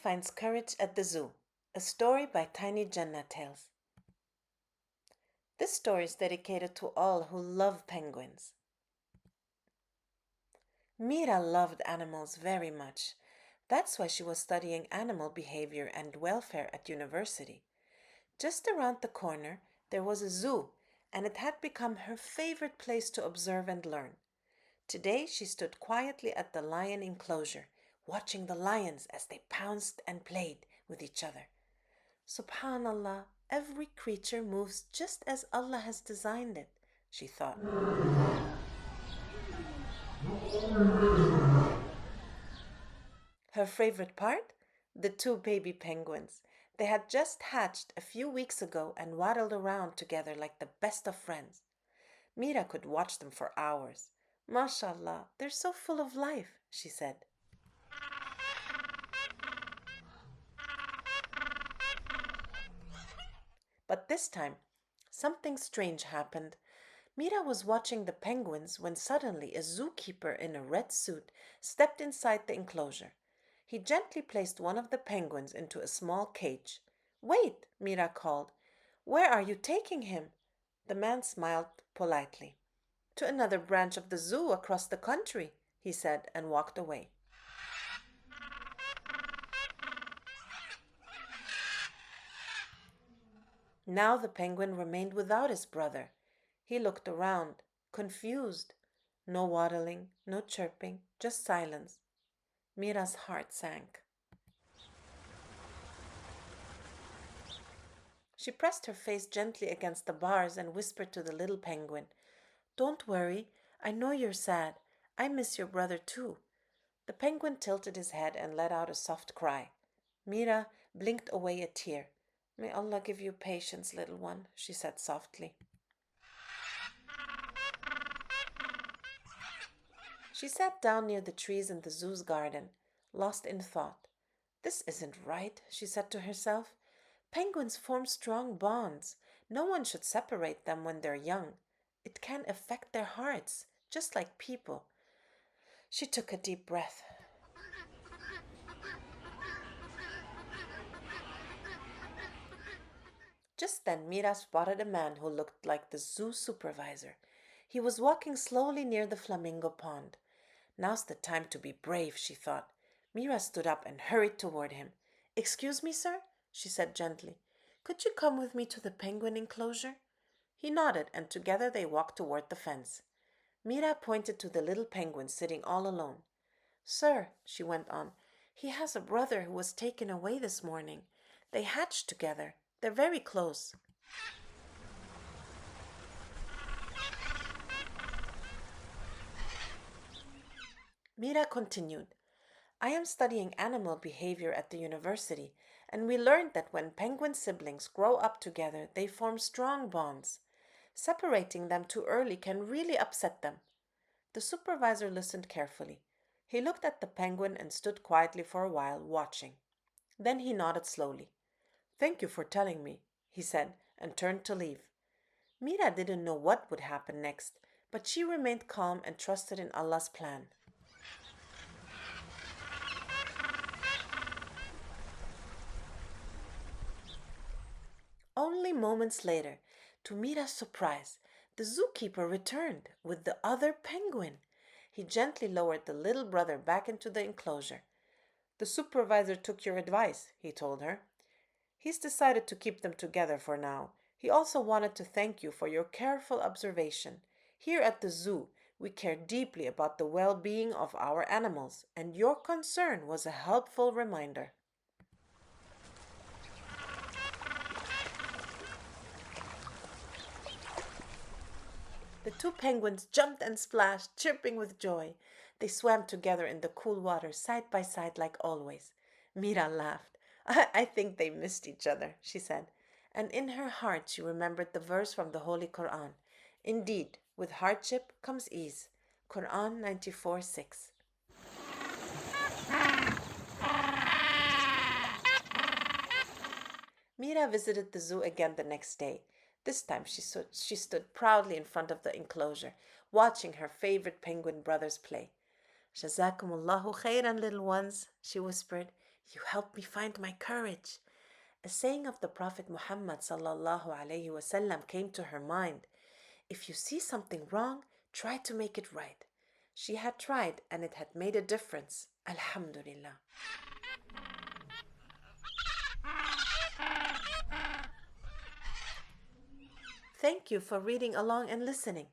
Finds Courage at the Zoo, a story by Tiny Jannah Tales. This story is dedicated to all who love penguins. Mira loved animals very much. That's why she was studying animal behavior and welfare at university. Just around the corner, there was a zoo, and it had become her favorite place to observe and learn. Today, she stood quietly at the lion enclosure, watching the lions as they pounced and played with each other. Subhanallah, every creature moves just as Allah has designed it, she thought. Her favorite part? The two baby penguins. They had just hatched a few weeks ago and waddled around together like the best of friends. Mira could watch them for hours. MashaAllah, they're so full of life, she said. But this time, something strange happened. Mira was watching the penguins when suddenly a zookeeper in a red suit stepped inside the enclosure. He gently placed one of the penguins into a small cage. Wait, Mira called. Where are you taking him? The man smiled politely. To another branch of the zoo across the country, he said, and walked away. Now the penguin remained without his brother. He looked around, confused. No waddling, no chirping, just silence. Mira's heart sank. She pressed her face gently against the bars and whispered to the little penguin, Don't worry, I know you're sad. I miss your brother too. The penguin tilted his head and let out a soft cry. Mira blinked away a tear. May Allah give you patience, little one, she said softly. She sat down near the trees in the zoo's garden, lost in thought. This isn't right, she said to herself. Penguins form strong bonds. No one should separate them when they're young. It can affect their hearts, just like people. She took a deep breath. Just then Mira spotted a man who looked like the zoo supervisor. He was walking slowly near the flamingo pond. Now's the time to be brave, she thought. Mira stood up and hurried toward him. Excuse me, sir, she said gently. Could you come with me to the penguin enclosure? He nodded, and together they walked toward the fence. Mira pointed to the little penguin sitting all alone. Sir, she went on, he has a brother who was taken away this morning. They hatched together. They're very close. Mira continued, I am studying animal behavior at the university, and we learned that when penguin siblings grow up together, they form strong bonds. Separating them too early can really upset them. The supervisor listened carefully. He looked at the penguin and stood quietly for a while, watching. Then he nodded slowly. Thank you for telling me, he said, and turned to leave. Mira didn't know what would happen next, but she remained calm and trusted in Allah's plan. Only moments later, to Mira's surprise, the zookeeper returned with the other penguin. He gently lowered the little brother back into the enclosure. The supervisor took your advice, he told her. He's decided to keep them together for now. He also wanted to thank you for your careful observation. Here at the zoo, we care deeply about the well-being of our animals, and your concern was a helpful reminder. The two penguins jumped and splashed, chirping with joy. They swam together in the cool water, side by side like always. Mira laughed. I think they missed each other, she said. And in her heart she remembered the verse from the Holy Quran. Indeed, with hardship comes ease. Quran 94:6. Mira visited the zoo again the next day. This time she stood proudly in front of the enclosure, watching her favorite penguin brothers play. Jazakumullahu khairan, little ones, she whispered. You helped me find my courage. A saying of the Prophet Muhammad sallallahu alaihi wasallam came to her mind. If you see something wrong, try to make it right. She had tried and it had made a difference. Alhamdulillah. Thank you for reading along and listening.